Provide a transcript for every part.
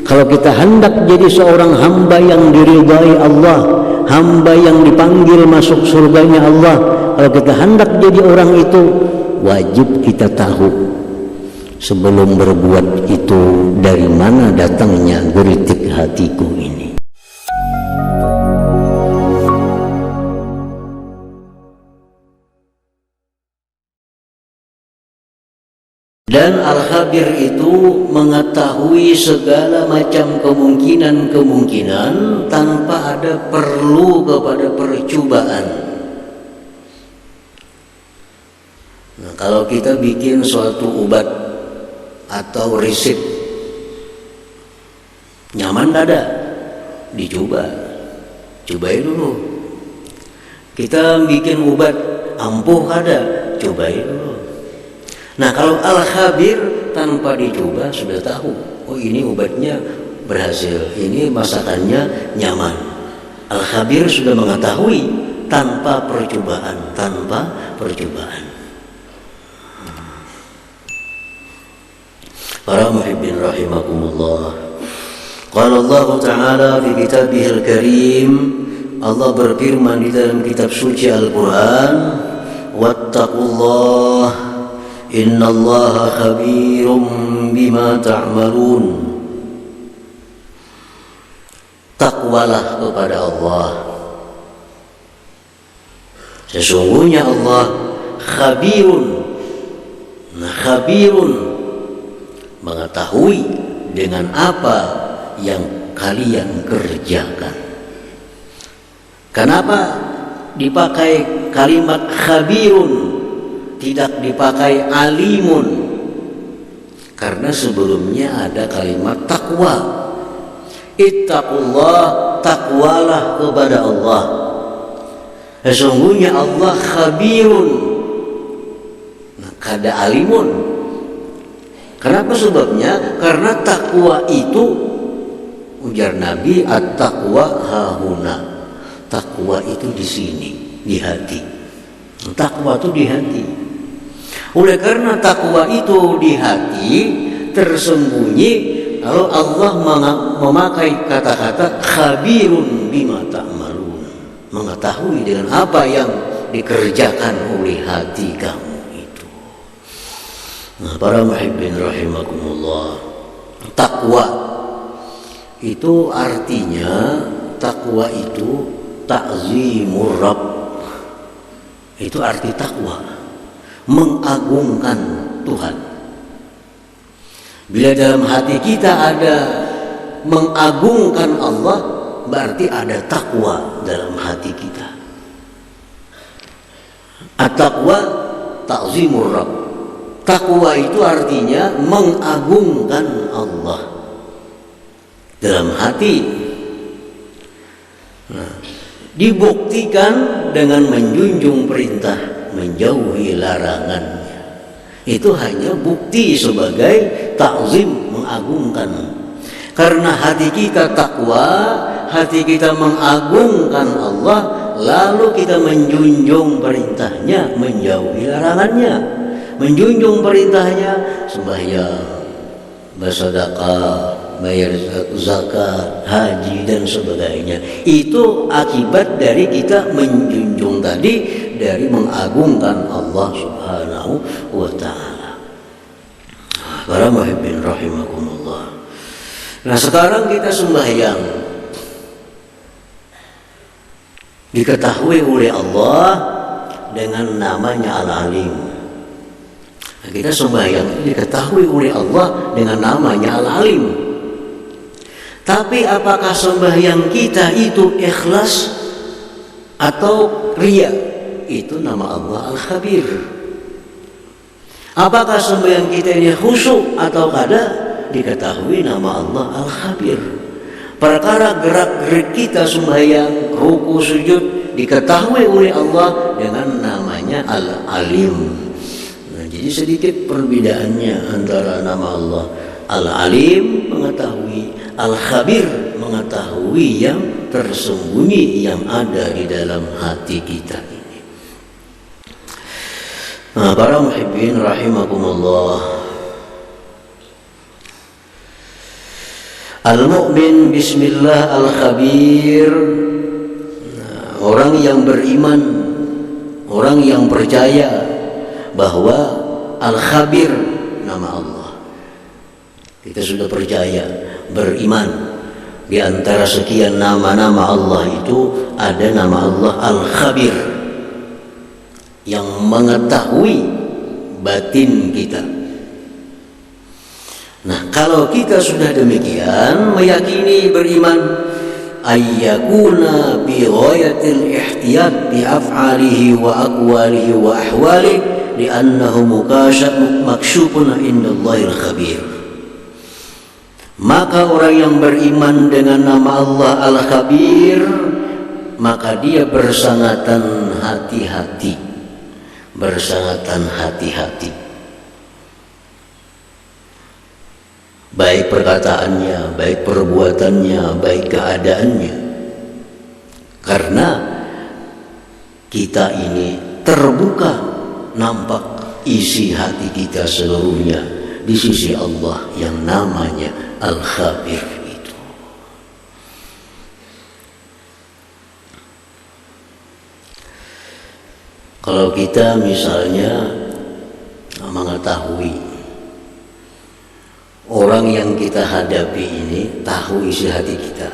Kalau kita hendak jadi seorang hamba yang diridhai Allah, hamba yang dipanggil masuk surganya Allah, kalau kita hendak jadi orang itu, wajib kita tahu sebelum berbuat itu dari mana datangnya geritik hatiku ini. Dan Al-Khabir itu mengetahui segala macam kemungkinan-kemungkinan tanpa ada perlu kepada percobaan. Nah, kalau kita bikin suatu obat atau resep nyaman ada, dicoba, cobain dulu. Kita bikin obat ampuh ada, cobain dulu. Nah, kalau Al-Khabir tanpa dicoba sudah tahu, oh ini obatnya berhasil, ini masakannya nyaman. Al-Khabir sudah mengetahui tanpa percobaan. Para muhibbin rahimakumullah. Qala Allah Ta'ala fi kitabihil karim, Allah berfirman di dalam kitab suci Al-Quran, wattaqullah innallaha khabirum bima ta'malun. Takwalah kepada Allah, sesungguhnya Allah khabirun. Nah, khabirun mengetahui dengan apa yang kalian kerjakan. Kenapa dipakai kalimat khabirun, tidak dipakai alimun? Karena sebelumnya ada kalimat takwa. Ittaqullah, takwalah kepada Allah, sesungguhnya Allah khabirun. Nah, kada alimun. Kenapa sebabnya? Karena takwa itu, ujar Nabi, at-taqwa hahuna. Takwa itu di sini, di hati. Takwa itu di hati. Oleh karena takwa itu di hati tersembunyi, lalu Allah memakai kata-kata khabirun bima ta'malun, mengetahui dengan apa yang dikerjakan oleh hati kamu itu. Nah, para muhibbin rahimakumullah, takwa itu artinya, takwa itu ta'zimur Rabb. Itu arti takwa, mengagungkan Tuhan. Bila dalam hati kita ada mengagungkan Allah, berarti ada takwa dalam hati kita. At-taqwa ta'zimur Rabb. Takwa itu artinya mengagungkan Allah dalam hati. Nah, dibuktikan dengan menjunjung perintah, menjauhi larangannya. Itu hanya bukti sebagai ta'zim, mengagungkan. Karena hati kita takwa, hati kita mengagungkan Allah, lalu kita menjunjung perintahnya, menjauhi larangannya. Menjunjung perintahnya, sembahyang, bersedekah, bayar zakat, haji dan sebagainya. Itu akibat dari kita menjunjung tadi, dari mengagungkan Allah Subhanahu wa ta'ala. Para muhibbin rahimakumullah. Nah, sekarang kita sembahyang, diketahui oleh Allah dengan namanya Al-Alim. Nah, kita sembahyang diketahui oleh Allah dengan namanya Al-Alim. Tapi apakah sembahyang kita itu ikhlas atau riya? Itu nama Allah Al-Khabir. Apakah sembahyang kita ini khusyuk atau kada? Diketahui nama Allah Al-Khabir. Perkara gerak-gerik kita sembahyang, ruku, sujud, diketahui oleh Allah dengan namanya Al-Alim. Nah, jadi sedikit perbedaannya antara nama Allah Al-Alim, mengetahui, Al-Khabir, mengetahui yang tersembunyi, yang ada di dalam hati kita ini. Nah, para muhibbin rahimakumullah, Al-mu'min bismillah al-khabir. Orang yang beriman, orang yang percaya bahwa al-khabir nama Allah. Kita sudah percaya, beriman. Di antara sekian nama-nama Allah itu ada nama Allah al-khabir, yang mengetahui batin kita. Nah, kalau kita sudah demikian meyakini, beriman, ayyakuna bi ghayatil ihtiyat bi af'alihi wa aqwalihi wa ahwalihi li'annahu maksyufun indallahil khabir. Maka orang yang beriman dengan nama Allah Al-Khabir, maka dia bersangatan hati-hati, bersangatan hati-hati, baik perkataannya, baik perbuatannya, baik keadaannya. Karena kita ini terbuka, nampak isi hati kita seluruhnya di sisi Allah yang namanya Al-Khabir itu. Kalau kita misalnya mengetahui orang yang kita hadapi ini tahu isi hati kita,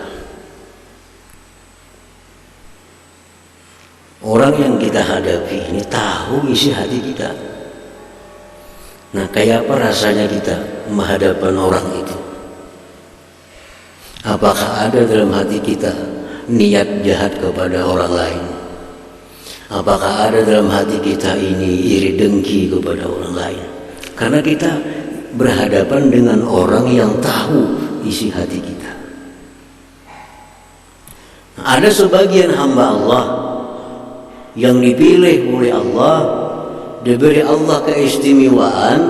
orang yang kita hadapi ini tahu isi hati kita, nah kayak apa rasanya kita menghadapan orang itu? Apakah ada dalam hati kita niat jahat kepada orang lain? Apakah ada dalam hati kita ini iri dengki kepada orang lain? Karena kita berhadapan dengan orang yang tahu isi hati kita. Ada sebagian hamba Allah yang dipilih oleh Allah, diberi Allah keistimewaan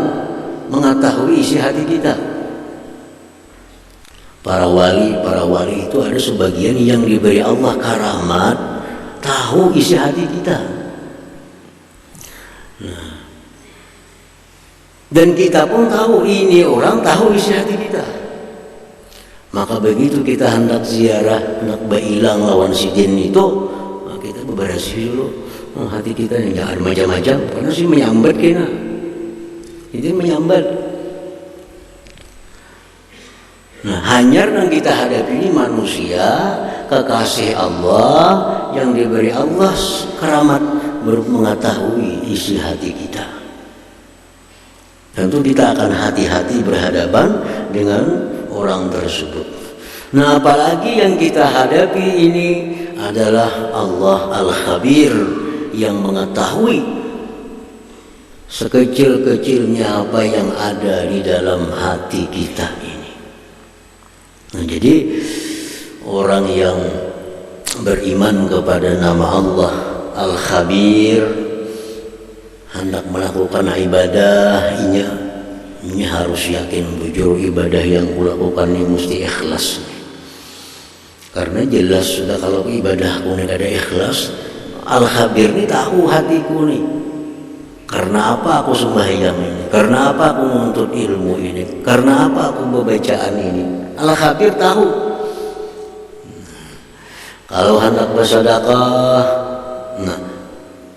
mengetahui isi hati kita. Para wali itu ada sebagian yang diberi Allah karamat tahu isi hati kita. Nah, dan kita pun tahu ini orang tahu isi hati kita. Maka begitu kita hendak ziarah, hendak bailang lawan si jin itu, kita beberasi dulu hati kita yang jangan macam-macam, karena sih menyambat kena. Itu menyambat. Nah, hanyar yang kita hadapi ini manusia kekasih Allah yang diberi Allah keramat mengetahui isi hati kita. Tentu kita akan hati-hati berhadapan dengan orang tersebut. Nah, apalagi yang kita hadapi ini adalah Allah Al-Khabir yang mengetahui sekecil-kecilnya apa yang ada di dalam hati kita ini. Nah, jadi orang yang beriman kepada nama Allah Al-Khabir hendak melakukan ibadah ini harus yakin bujur ibadah yang kulakukan ini mesti ikhlas. Karena jelas sudah kalau ibadahku ini ada ikhlas, Al-Khabir ini tahu hatiku nih. Karena apa aku sembahyang ini? Karena apa aku menuntut ilmu ini? Karena apa aku membacaan ini? Al-Khabir tahu. Kalau hendak bersedekah, nah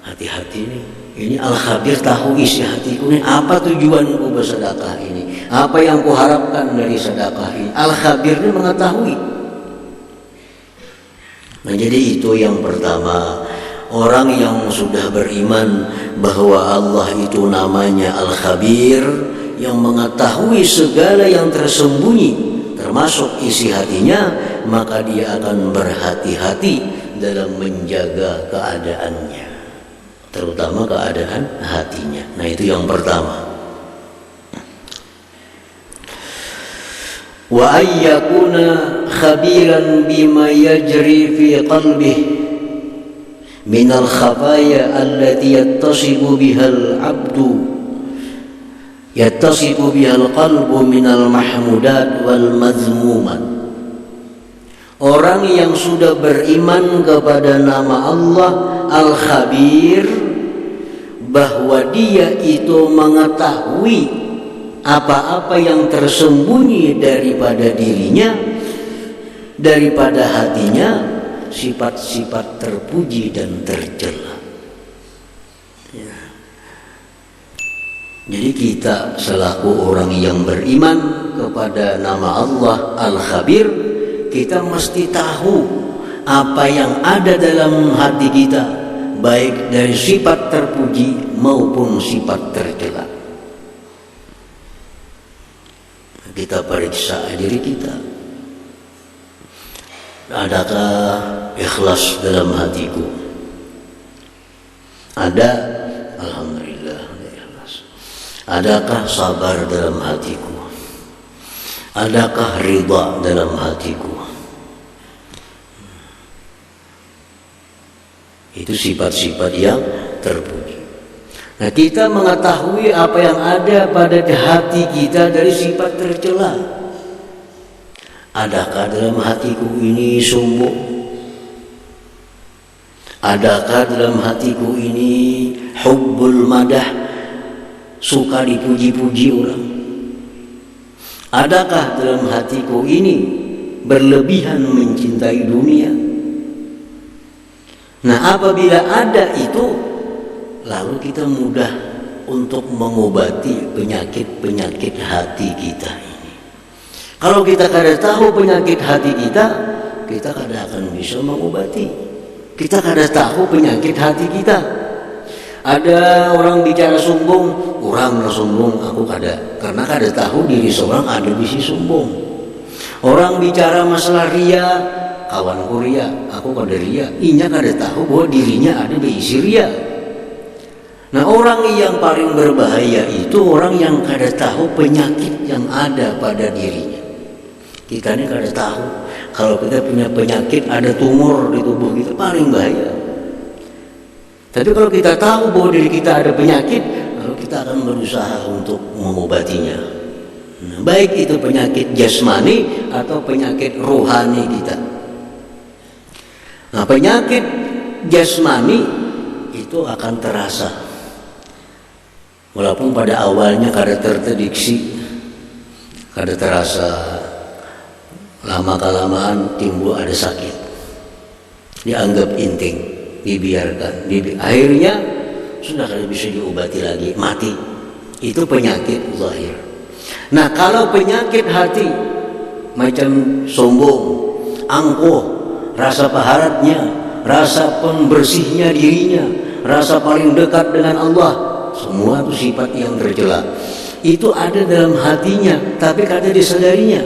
hati-hati nih. Ini Al-Khabir tahu isi hatiku ini. Apa tujuanku bersedekah ini? Apa yang kuharapkan dari sedekah ini? Al-Khabir ini mengetahui. Nah, jadi itu yang pertama. Orang yang sudah beriman bahwa Allah itu namanya Al-Khabir, yang mengetahui segala yang tersembunyi termasuk isi hatinya, maka dia akan berhati-hati dalam menjaga keadaannya, terutama keadaan hatinya. Nah, itu yang pertama. Wa ayyakuna khabiran bima yajri fi qalbihi minal khafaya allati yattasibu bihal abdu yattasibu bihal qalbu minal mahmudat wal mazmumat. Orang yang sudah beriman kepada nama Allah Al-Khabir, bahwa dia itu mengetahui apa-apa yang tersembunyi daripada dirinya, daripada hatinya sifat-sifat terpuji dan tercela. Ya. Jadi kita selaku orang yang beriman kepada nama Allah Al-Khabir, kita mesti tahu apa yang ada dalam hati kita, baik dari sifat terpuji maupun sifat tercela. Kita periksa diri kita. Adakah ikhlas dalam hatiku? Ada, alhamdulillah ikhlas. Adakah sabar dalam hatiku? Adakah ridha dalam hatiku? Itu sifat-sifat yang terpuji. Nah, kita mengetahui apa yang ada pada hati kita dari sifat tercela. Adakah dalam hatiku ini sombong? Adakah dalam hatiku ini hubbul madah, suka dipuji-puji orang? Adakah dalam hatiku ini berlebihan mencintai dunia? Nah, apabila ada itu, lalu kita mudah untuk mengobati penyakit-penyakit hati kita ini. Kalau kita kada tahu penyakit hati kita, kita kada akan bisa mengobati. Kita kada tahu penyakit hati kita. Ada orang bicara sombong, orang sombong, aku kada. Karena kada tahu diri seorang ada bisi sombong. Orang bicara masalah ria, kawanku ria, aku kada ria. Inya kada tahu bahwa dirinya ada bisi ria. Nah, orang yang paling berbahaya itu orang yang kada tahu penyakit yang ada pada dirinya. Kita ini kada tahu kalau kita punya penyakit, ada tumor di tubuh kita, paling bahaya. Tapi kalau kita tahu bahwa diri kita ada penyakit, lalu kita akan berusaha untuk mengobatinya. Nah, baik itu penyakit jasmani atau penyakit rohani kita. Nah, penyakit jasmani itu akan terasa. Walaupun pada awalnya kada terdeteksi, kada terasa, lama-kelamaan timbul ada sakit, dianggap inting, dibiarkan, akhirnya sudah kada bisa diobati lagi, mati. Itu penyakit zahir. Nah, kalau penyakit hati macam sombong, angkuh, rasa paharatnya, rasa pembersihnya dirinya, rasa paling dekat dengan Allah, semua itu sifat yang tercela. Itu ada dalam hatinya, tapi kada disadarinya.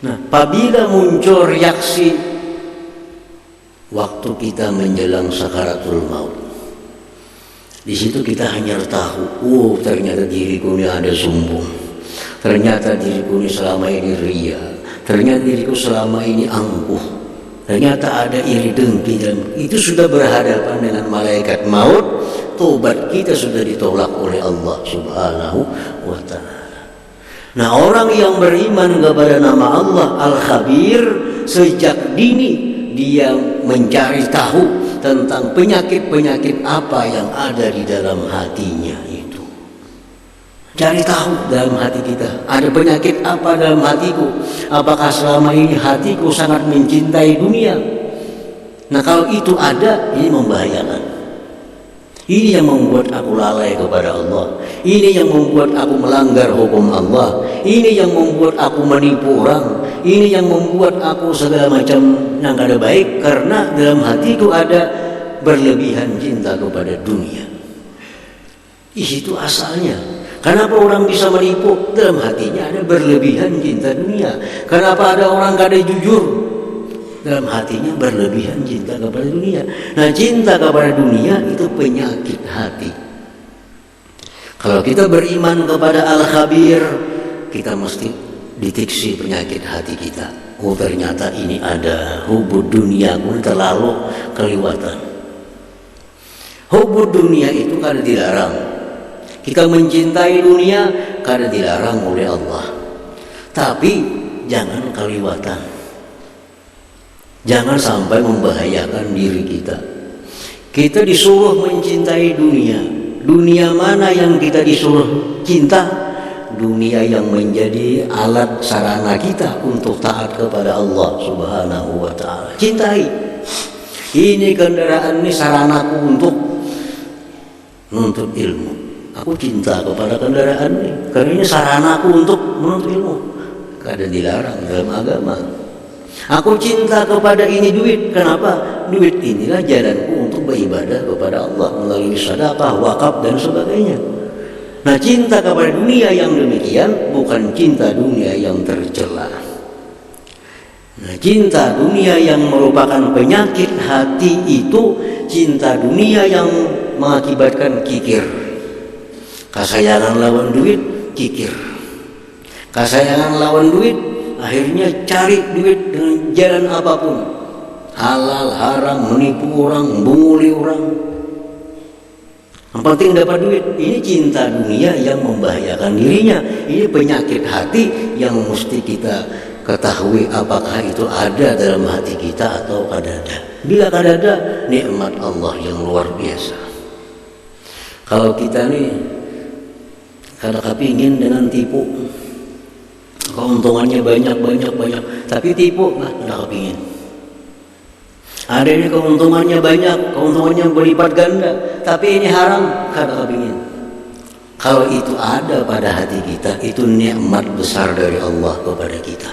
Nah, apabila muncul reaksi waktu kita menjelang sakaratul maut, di situ kita hanya tahu, oh ternyata diriku ini ada sombong, ternyata diriku ini selama ini ria, ternyata diriku selama ini angkuh, ternyata ada iri dengki, dan itu sudah berhadapan dengan malaikat maut. Tobat kita sudah ditolak oleh Allah Subhanahu wa ta'ala. Nah, orang yang beriman kepada nama Allah Al-Khabir, sejak dini dia mencari tahu tentang penyakit-penyakit apa yang ada di dalam hatinya itu. Cari tahu dalam hati kita, ada penyakit apa dalam hatiku? Apakah selama ini hatiku sangat mencintai dunia? Nah, kalau itu ada, ini membahayakan. Ini yang membuat aku lalai kepada Allah. Ini yang membuat aku melanggar hukum Allah. Ini yang membuat aku menipu orang. Ini yang membuat aku segala macam yang kada baik, karena dalam hatiku ada berlebihan cinta kepada dunia. Itu asalnya. Kenapa orang bisa menipu? Dalam hatinya ada berlebihan cinta dunia. Kenapa ada orang kada jujur? Dalam hatinya berlebihan cinta kepada dunia. Nah, cinta kepada dunia itu penyakit hati. Kalau kita beriman kepada Al-Khabir, kita mesti deteksi penyakit hati kita. Oh, ternyata ini ada hubud dunia pun terlalu kelewatan. Hubud dunia itu kada dilarang. Kita mencintai dunia kada dilarang oleh Allah. Tapi jangan kelewatan. Jangan sampai membahayakan diri kita. Kita disuruh mencintai dunia. Dunia mana yang kita disuruh cinta? dunia yang menjadi alat sarana kita untuk taat kepada Allah Subhanahu wa ta'ala. Cintai. Ini kendaraan ini saranaku untuk menuntut ilmu. Aku cinta kepada kendaraan ini karena ini saranaku untuk menuntut ilmu. Kadang dilarang dalam agama. Aku cinta kepada ini duit. Kenapa? Duit inilah jalanku untuk beribadah kepada Allah melalui sedekah, wakaf dan sebagainya. Nah, cinta kepada dunia yang demikian bukan cinta dunia yang tercela. Nah, cinta dunia yang merupakan penyakit hati itu cinta dunia yang mengakibatkan kikir. Kesayangan lawan duit, kikir. Kesayangan lawan duit, akhirnya cari duit dengan jalan apapun. Halal, haram, menipu orang, membunguli orang. Yang penting dapat duit. Ini cinta dunia yang membahayakan dirinya. Ini penyakit hati yang mesti kita ketahui apakah itu ada dalam hati kita atau kadada. Bila kadada, nikmat Allah yang luar biasa. Kalau kita nih kada kepingin dengan tipu, keuntungannya banyak, tapi tipu nah kada kepingin. Ada ini keuntungannya banyak, keuntungannya berlipat ganda, tapi ini haram, kada kepingin. Kalau itu ada pada hati kita, itu nikmat besar dari Allah kepada kita.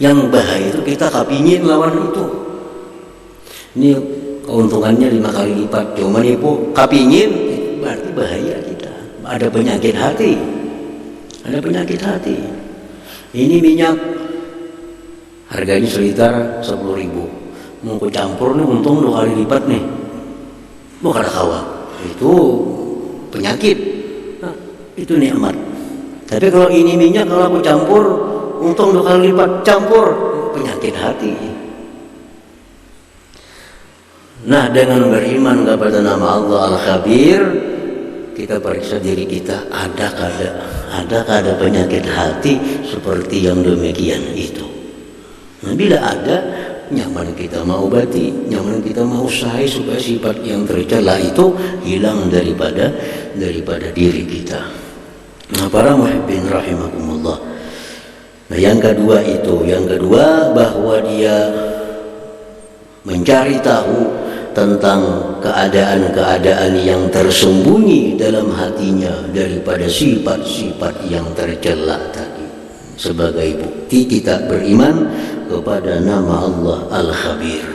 Yang bahaya itu kita kepingin lawan itu. Ini keuntungannya 5 kali lipat, cuma nipu kepingin, berarti bahaya kita. Ada penyakit hati. Ada penyakit hati. Ini minyak harganya sekitar 10.000. Mau ku campur nih untung 2 kali lipat nih. Mau kada kawan. Itu penyakit. Nah, itu nikmat. Tapi kalau ini minyak kalau aku campur untung 2 kali lipat, campur, penyakit hati. Nah, dengan beriman kepada nama Allah Al-Khabir, kita periksa diri kita, adakah ada penyakit hati seperti yang demikian itu. Nah, bila ada, nyaman kita mau obati, nyaman kita mau usaha supaya sifat yang tercela itu hilang daripada diri kita. Nah, para muhibbin rahimakumullah. Nah, yang kedua bahwa dia mencari tahu tentang keadaan-keadaan yang tersembunyi dalam hatinya daripada sifat-sifat yang tercela tadi. Sebagai bukti kita beriman kepada nama Allah Al-Khabir.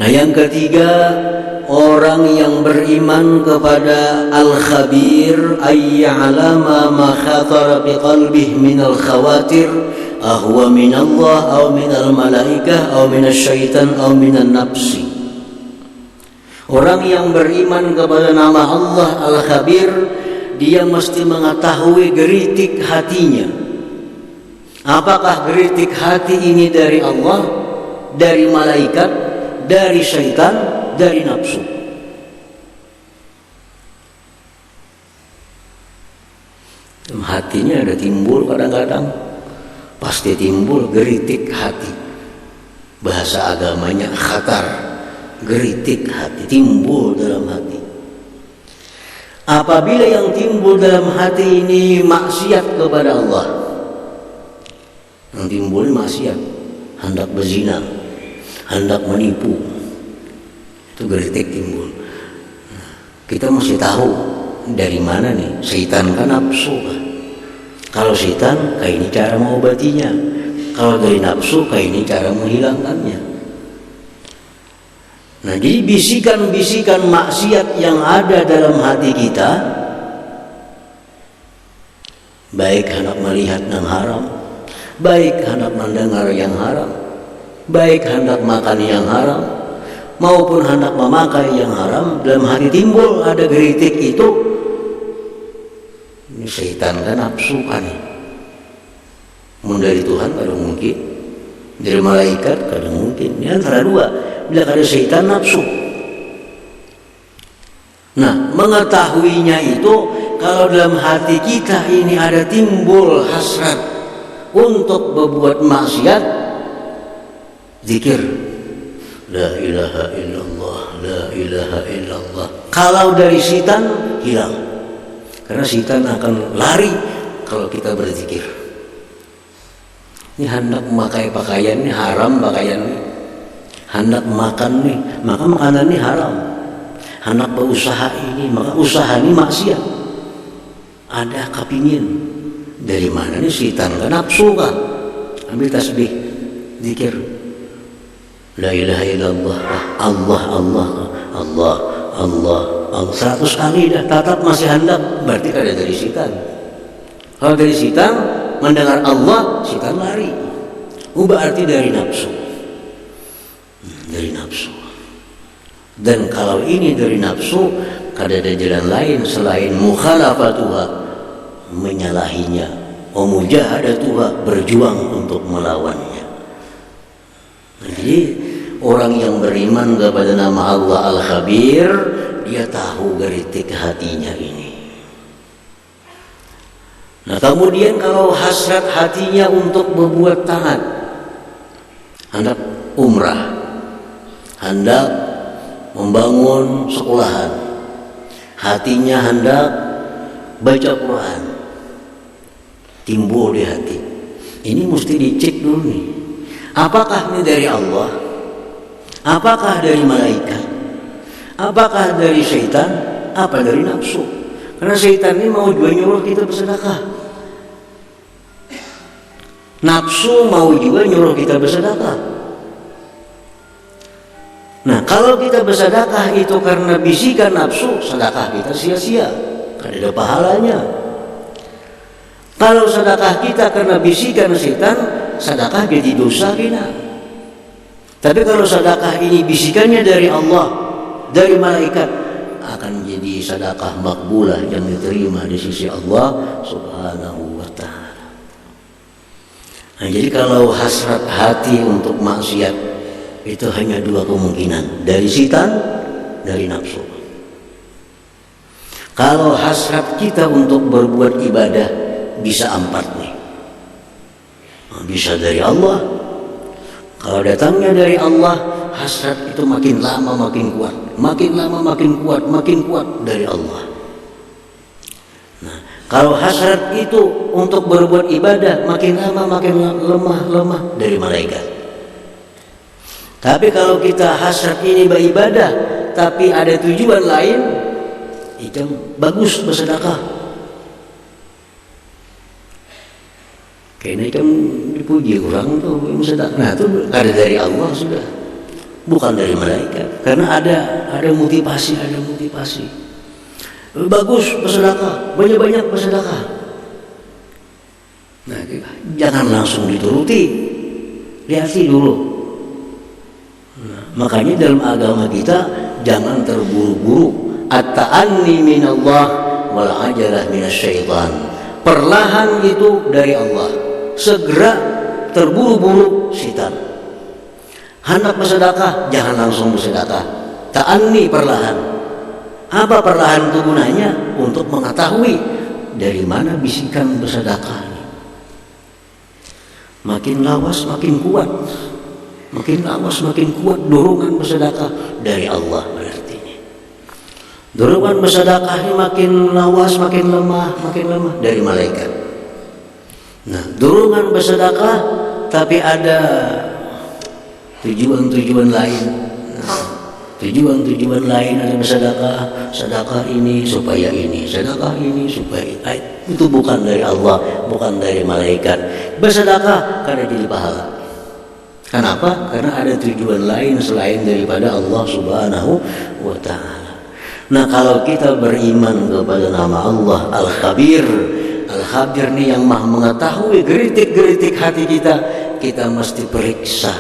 Nah, yang ketiga, orang yang beriman kepada Al-Khabir ayya'lama ma khatara biqalbih minal khawatir ahwa minallah aw minal malaikah aw minasyaitan aw minan nafsi. Orang yang beriman kepada nama Allah Al-Khabir, dia mesti mengetahui geritik hatinya. Apakah geritik hati ini dari Allah, dari malaikat, dari syaitan, dari nafsu? Hatinya ada timbul kadang-kadang, pasti timbul geritik hati. Bahasa agamanya khatar, geritik hati, timbul dalam hati. Apabila yang timbul dalam hati ini maksiat kepada Allah, yang timbul maksiat, hendak berzina, hendak menipu, itu geritik timbul. Kita mesti tahu dari mana nih. Syaitan kan nafsu kan. Kalau syaitan, kayak ini cara mengobatinya. Kalau dari nafsu, kayak ini cara menghilangkannya. Nah, jadi bisikan-bisikan maksiat yang ada dalam hati kita, baik hendak melihat yang haram, baik hendak mendengar yang haram, baik hendak makan yang haram, maupun hendak memakai yang haram, dalam hati timbul ada geritik itu. Ini syaitan kan nafsu kan. Dari Tuhan kada mungkin, dari malaikat kada mungkin. Ini antara dua. Bila ada syaitan nafsu. Nah, mengetahuinya itu kalau dalam hati kita ini ada timbul hasrat untuk berbuat maksiat, zikir la ilaha illallah, la ilaha illallah. Kalau dari syaitan hilang. Karena setan akan lari kalau kita berzikir. Ini hendak memakai pakaian ini haram, pakaian ini hendak makan nih, maka makanan ini haram. Hendak berusaha ini, maka usaha ini maksiat. Ada kepingin. Dari mana nih setan? Kan nafsu kah? Ambil tasbih, zikir. La ilaha illallah, Allah, Allah, Allah, Allah, Allah. 100 kali dah, tetap masih hendak. Berarti ada dari setan. Kalau dari setan mendengar Allah, setan lari. Berarti dari nafsu. Dari nafsu. Dan kalau ini dari nafsu, kada ada jalan lain selain mukhalafatuha, menyalahinya, mujahadatuha, berjuang untuk melawannya. Jadi orang yang beriman kepada nama Allah Al-Khabir, dia tahu geritik hatinya ini. Nah kemudian kalau hasrat hatinya untuk berbuat taat, hendak umrah, hendak membangun sekolahan, hatinya hendak baca Quran, timbul di hati. Ini mesti dicek dulu nih. Apakah ini dari Allah? Apakah dari malaikat? Apakah dari syaitan? Apa dari nafsu? Karena syaitan ini mau juga nyuruh kita bersedekah. Nafsu mau juga nyuruh kita bersedekah. Nah kalau kita bersedekah itu karena bisikan nafsu, sedekah kita sia-sia, kan ada pahalanya. Kalau sedekah kita karena bisikan setan, sedekah jadi dosa kita. Tapi kalau sedekah ini bisikannya dari Allah, dari malaikat, akan jadi sedekah makbulah yang diterima di sisi Allah Subhanahu wa ta'ala. Nah, jadi kalau hasrat hati untuk maksiat itu hanya dua kemungkinan, dari setan, dari nafsu. Kalau hasrat kita untuk berbuat ibadah bisa 4 nih. Bisa dari Allah. Kalau datangnya dari Allah, hasrat itu makin lama makin kuat, makin lama makin kuat, makin kuat dari Allah. Nah, kalau hasrat itu untuk berbuat ibadah makin lama makin lemah dari malaikat. Tapi kalau kita hasrat ini beribadah tapi ada tujuan lain, itu bagus bersedekah. Kayaknya kan dipuji orang tuh sedekah. Nah itu ada dari Allah sudah, bukan dari malaikat. Karena ada motivasi, Bagus bersedekah, banyak bersedekah. Nah jangan langsung dituruti, lihat dulu. Nah, makanya dalam agama kita jangan terburu-buru. At-ta'anni minallah wal ajalah minasyaitan. Perlahan itu dari Allah. Segera terburu-buru setan. Hendak bersedekah, jangan langsung bersedekah. Ta'anni perlahan. Apa perlahan itu gunanya? Untuk mengetahui dari mana bisikan bersedekah. Makin lawas makin kuat. Makin lawas makin kuat dorongan bersedekah dari Allah berarti. Dorongan bersedekah ini makin lawas makin lemah dari malaikat. Nah, dorongan bersedekah tapi ada tujuan lain. Nah, tujuan lain ada sedekah ini supaya ini, sedekah ini supaya itu bukan dari Allah, bukan dari malaikat. Bersedekah karena jadi pahala. Kenapa? Karena ada tujuan lain selain daripada Allah Subhanahu wa ta'ala. Nah, kalau kita beriman kepada nama Allah Al-Khabir, Al-Khabir nih yang maha mengetahui geritik-geritik hati kita mesti periksa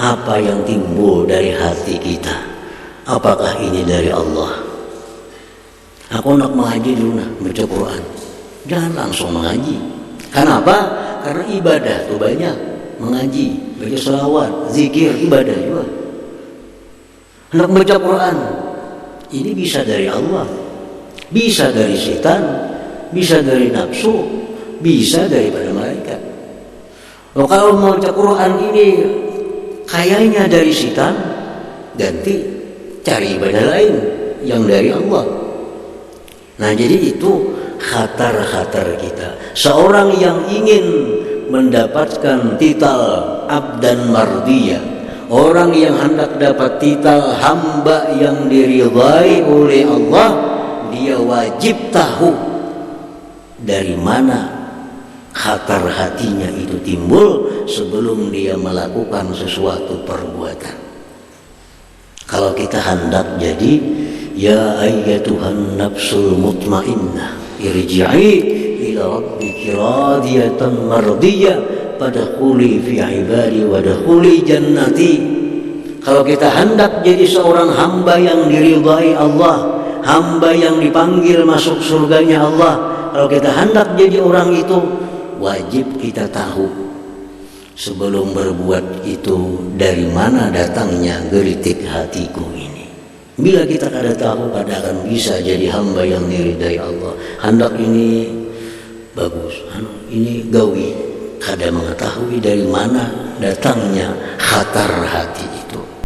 apa yang timbul dari hati kita. Apakah ini dari Allah? Aku nak mengaji dulu nak, baca Quran. Jangan langsung mengaji. Kenapa? Karena ibadah tuh banyak. Mengaji, baca selawat, zikir, ibadah juga. Hendak baca Quran, ini bisa dari Allah, bisa dari setan, bisa dari nafsu, bisa daripada malaikat. Kalau mau baca Quran ini kayaknya dari setan, ganti cari ibadah lain yang dari Allah. Nah, jadi itu khatar-khatar kita. Seorang yang ingin mendapatkan titel abdan mardiyah, orang yang hendak dapat titel hamba yang diridhai oleh Allah, dia wajib tahu dari mana khatar hatinya itu timbul sebelum dia melakukan sesuatu perbuatan. Kalau kita hendak jadi ya ayyatuhan nafsul mutmainnah irji'i ila rabbiki radiyatan mardiyah fadkhuli fi ibadi wadkhuli jannati. Kalau kita hendak jadi seorang hamba yang diridhai Allah, hamba yang dipanggil masuk surganya Allah, kalau kita hendak jadi orang itu, wajib kita tahu sebelum berbuat itu dari mana datangnya gelitik hatiku ini. Bila kita kada tahu, kada akan bisa jadi hamba yang diridhai Allah. Hendak ini bagus, ini gawi, kada mengetahui dari mana datangnya khatar hati.